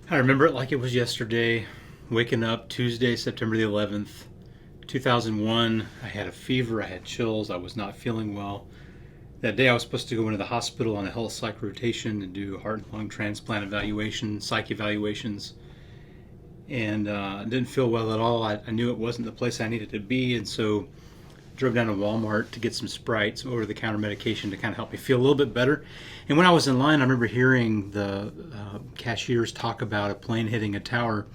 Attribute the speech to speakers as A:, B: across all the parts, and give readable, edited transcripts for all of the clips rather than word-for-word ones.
A: I remember it like it was yesterday, waking up Tuesday, September the 11th, 2001. I had a fever, I had chills, I was not feeling well. That day I was supposed to go into the hospital on a health psych rotation and do heart and lung transplant evaluation, psych evaluations, and didn't feel well at all. I knew it wasn't the place I needed to be, and so drove down to Walmart to get some Sprite, some over-the-counter medication to kind of help me feel a little bit better. And when I was in line, I remember hearing the cashiers talk about a plane hitting a tower,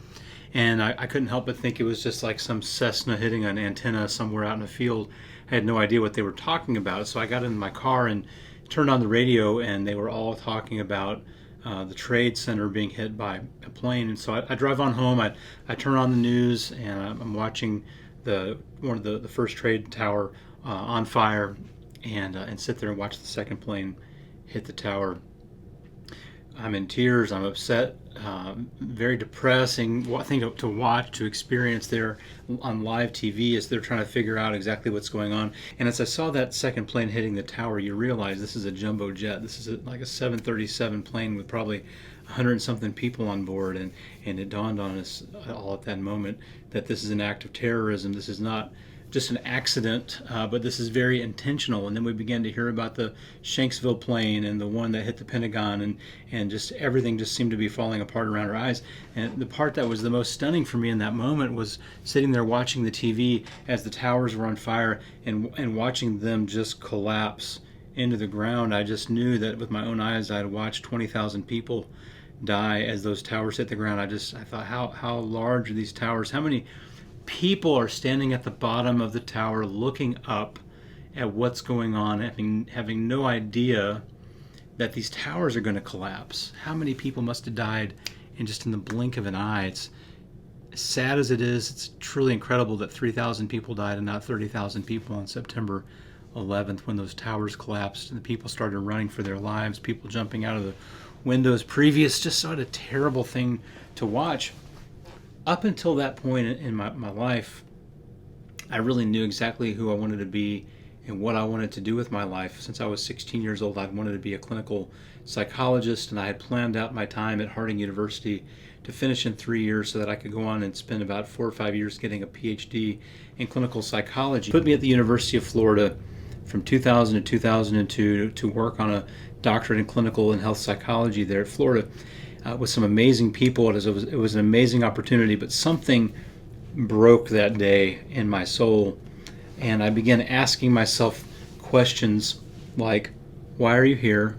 A: and I couldn't help but think it was just like some Cessna hitting an antenna somewhere out in the field. I had no idea what they were talking about, so I got in my car and turned on the radio, and they were all talking about the Trade Center being hit by a plane. And so I drive on home. I turn on the news, and I'm watching one of the first trade tower on fire, and sit there and watch the second plane hit the tower. I'm in tears. I'm upset. Very depressing thing to watch, to experience there on live TV as they're trying to figure out exactly what's going on. And as I saw that second plane hitting the tower, you realize this is a jumbo jet. This is like a 737 plane with probably 100 and something people on board. And it dawned on us all at that moment that this is an act of terrorism. This is not just an accident, but this is very intentional. And then we began to hear about the Shanksville plane and the one that hit the Pentagon, and just everything just seemed to be falling apart around our eyes. And the part that was the most stunning for me in that moment was sitting there watching the TV as the towers were on fire, and watching them just collapse into the ground. I just knew that with my own eyes I had watched 20,000 people die as those towers hit the ground. I thought, how large are these towers? How many people are standing at the bottom of the tower looking up at what's going on, having no idea that these towers are going to collapse? How many people must have died in the blink of an eye? It's as sad as it is. It's truly incredible that 3,000 people died and not 30,000 people on September 11th when those towers collapsed and the people started running for their lives, people jumping out of the windows. Just sort of terrible thing to watch. Up until that point in my life, I really knew exactly who I wanted to be and what I wanted to do with my life. Since I was 16 years old, I'd wanted to be a clinical psychologist, and I had planned out my time at Harding University to finish in 3 years so that I could go on and spend about 4 or 5 years getting a PhD in clinical psychology. Put me at the University of Florida from 2000 to 2002 to work on a doctorate in clinical and health psychology there at Florida. With some amazing people. It was an amazing opportunity, but something broke that day in my soul, and I began asking myself questions like, why are you here?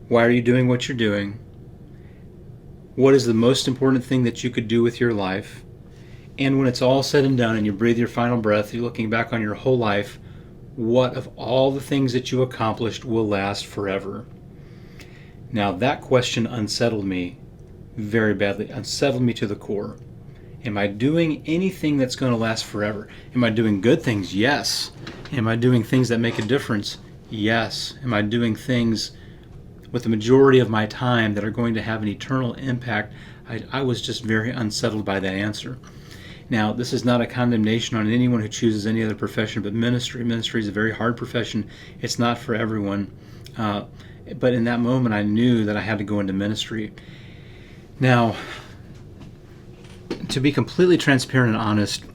A: Why are you doing what you're doing? What is the most important thing that you could do with your life? And when it's all said and done and you breathe your final breath, you're looking back on your whole life, what of all the things that you accomplished will last forever? Now that question unsettled me very badly, unsettled me to the core. Am I doing anything that's going to last forever? Am I doing good things? Yes. Am I doing things that make a difference? Yes. Am I doing things with the majority of my time that are going to have an eternal impact? I was just very unsettled by that answer. Now, this is not a condemnation on anyone who chooses any other profession, but ministry is a very hard profession. It's not for everyone. But in that moment, I knew that I had to go into ministry. Now, to be completely transparent and honest,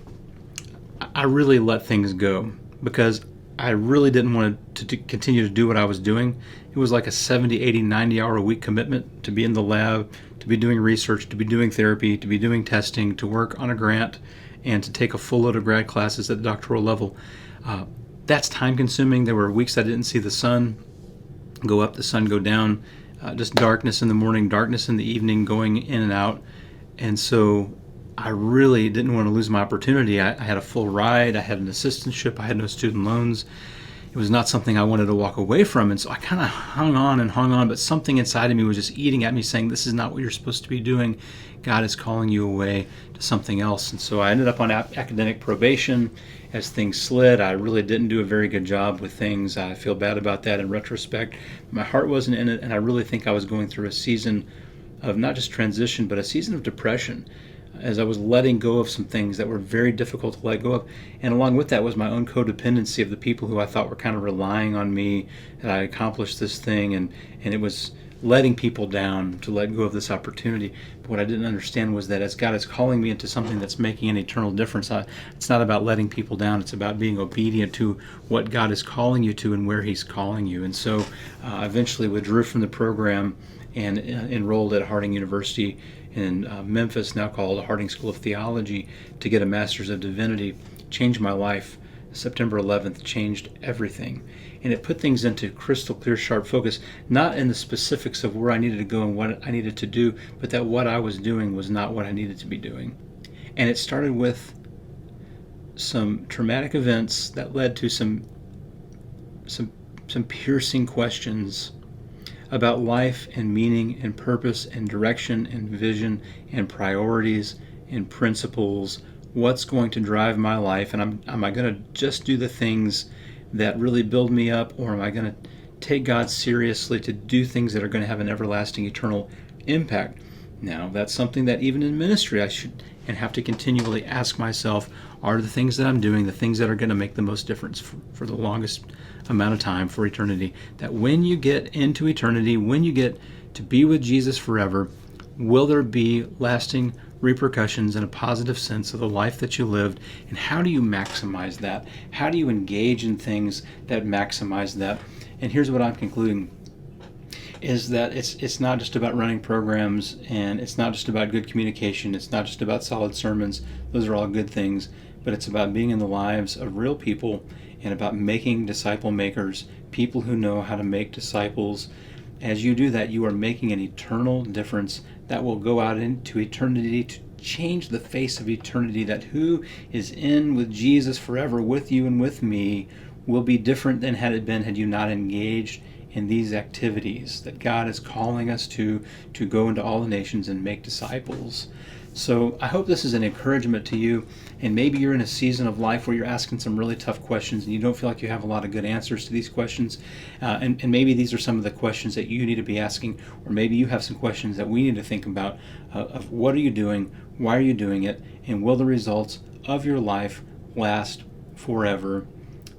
A: I really let things go because I really didn't want to continue to do what I was doing. It was like a 70, 80, 90 hour a week commitment to be in the lab, to be doing research, to be doing therapy, to be doing testing, to work on a grant, and to take a full load of grad classes at the doctoral level. That's time consuming. There were weeks I didn't see the sun go up, the sun go down, just darkness in the morning, darkness in the evening, going in and out. And so I really didn't want to lose my opportunity. I had a full ride, I had an assistantship, I had no student loans. It was not something I wanted to walk away from. And so I kind of hung on, but something inside of me was just eating at me saying, this is not what you're supposed to be doing. God is calling you away to something else. And so I ended up on academic probation. As things slid, I really didn't do a very good job with things. I feel bad about that in retrospect. My heart wasn't in it, and I really think I was going through a season of not just transition, but a season of depression as I was letting go of some things that were very difficult to let go of. And along with that was my own codependency of the people who I thought were kind of relying on me, that I accomplished this thing, and it was letting people down to let go of this opportunity. But what I didn't understand was that as God is calling me into something that's making an eternal difference, it's not about letting people down. It's about being obedient to what God is calling you to and where He's calling you. And so I eventually withdrew from the program and enrolled at Harding University in Memphis, now called Harding School of Theology, to get a Master's of Divinity. Changed my life. September 11th changed everything. And it put things into crystal clear, sharp focus, not in the specifics of where I needed to go and what I needed to do, but that what I was doing was not what I needed to be doing. And it started with some traumatic events that led to some piercing questions about life and meaning and purpose and direction and vision and priorities and principles. What's going to drive my life? And am I going to just do the things that really build me up, or am I going to take God seriously to do things that are going to have an everlasting, eternal impact? Now, that's something that even in ministry I should and have to continually ask myself, are the things that I'm doing the things that are going to make the most difference for the longest amount of time, for eternity? That when you get into eternity, when you get to be with Jesus forever, will there be lasting repercussions in a positive sense of the life that you lived? And how do you maximize that? How do you engage in things that maximize that? And here's what I'm concluding, is that it's not just about running programs, and it's not just about good communication, it's not just about solid sermons. Those are all good things, but it's about being in the lives of real people and about making disciple makers, people who know how to make disciples. As you do that, you are making an eternal difference that will go out into eternity to change the face of eternity. That who is in with Jesus forever, with you and with me, will be different than had it been had you not engaged in these activities that God is calling us to go into all the nations and make disciples. So I hope this is an encouragement to you, and maybe you're in a season of life where you're asking some really tough questions and you don't feel like you have a lot of good answers to these questions, and maybe these are some of the questions that you need to be asking, or maybe you have some questions that we need to think about, of what are you doing, why are you doing it, and will the results of your life last forever?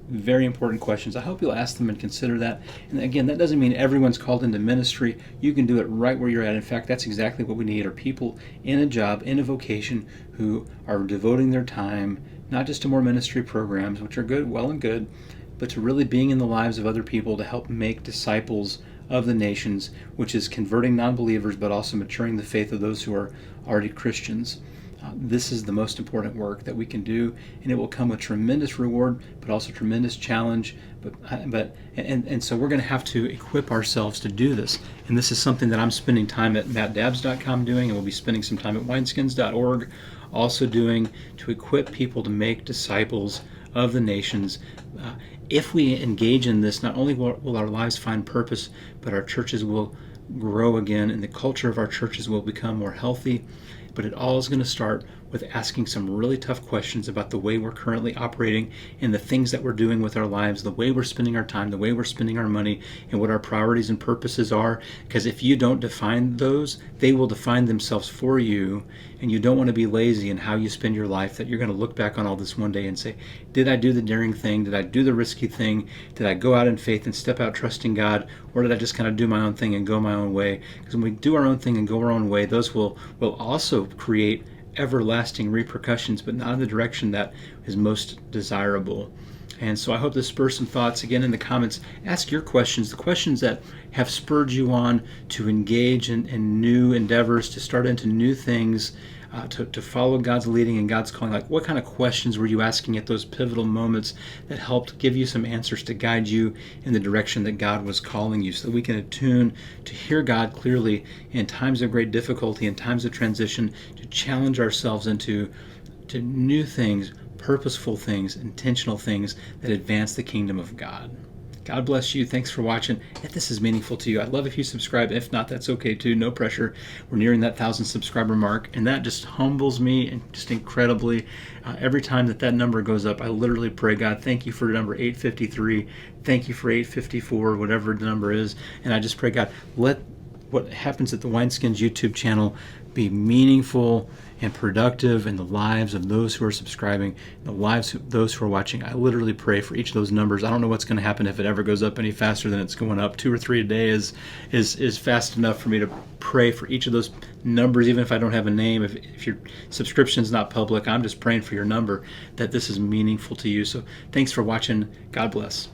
A: Very important questions. I hope you'll ask them and consider that. And again, that doesn't mean everyone's called into ministry. You can do it right where you're at. In fact, that's exactly what we need, are people in a job, in a vocation, who are devoting their time not just to more ministry programs, which are good, well and good, but to really being in the lives of other people to help make disciples of the nations, which is converting non-believers but also maturing the faith of those who are already Christians. This is the most important work that we can do, and it will come with tremendous reward, but also tremendous challenge. And so we're going to have to equip ourselves to do this. And this is something that I'm spending time at mattdabbs.com doing, and we'll be spending some time at wineskins.org also doing, to equip people to make disciples of the nations. If we engage in this, not only will our lives find purpose, but our churches will grow again, and the culture of our churches will become more healthy. But it all is going to start with asking some really tough questions about the way we're currently operating and the things that we're doing with our lives, the way we're spending our time, the way we're spending our money, and what our priorities and purposes are. Because if you don't define those, they will define themselves for you, and you don't want to be lazy in how you spend your life, that you're going to look back on all this one day and say, did I do the daring thing? Did I do the risky thing? Did I go out in faith and step out trusting God? Or did I just kind of do my own thing and go my own way? Because when we do our own thing and go our own way, those will also create everlasting repercussions, but not in the direction that is most desirable. And so I hope this spurs some thoughts. Again, in the comments, ask your questions, the questions that have spurred you on to engage in new endeavors, to start into new things, to follow God's leading and God's calling. Like, what kind of questions were you asking at those pivotal moments that helped give you some answers to guide you in the direction that God was calling you, so that we can attune to hear God clearly in times of great difficulty, in times of transition, to challenge ourselves into new things, purposeful things, intentional things that advance the kingdom of God. God bless you. Thanks for watching. If this is meaningful to you, I'd love if you subscribe. If not, that's okay too. No pressure. We're nearing that 1,000 subscriber mark, and that just humbles me and just incredibly. Every time that number goes up, I literally pray, God, thank you for number 853. Thank you for 854, whatever the number is. And I just pray, God, let what happens at the Wineskins YouTube channel be meaningful and productive in the lives of those who are subscribing, the lives of those who are watching. I literally pray for each of those numbers. I don't know what's going to happen if it ever goes up any faster than it's going up. 2 or 3 a day is fast enough for me to pray for each of those numbers, even if I don't have a name. If your subscription's not public, I'm just praying for your number, that this is meaningful to you. So thanks for watching. God bless.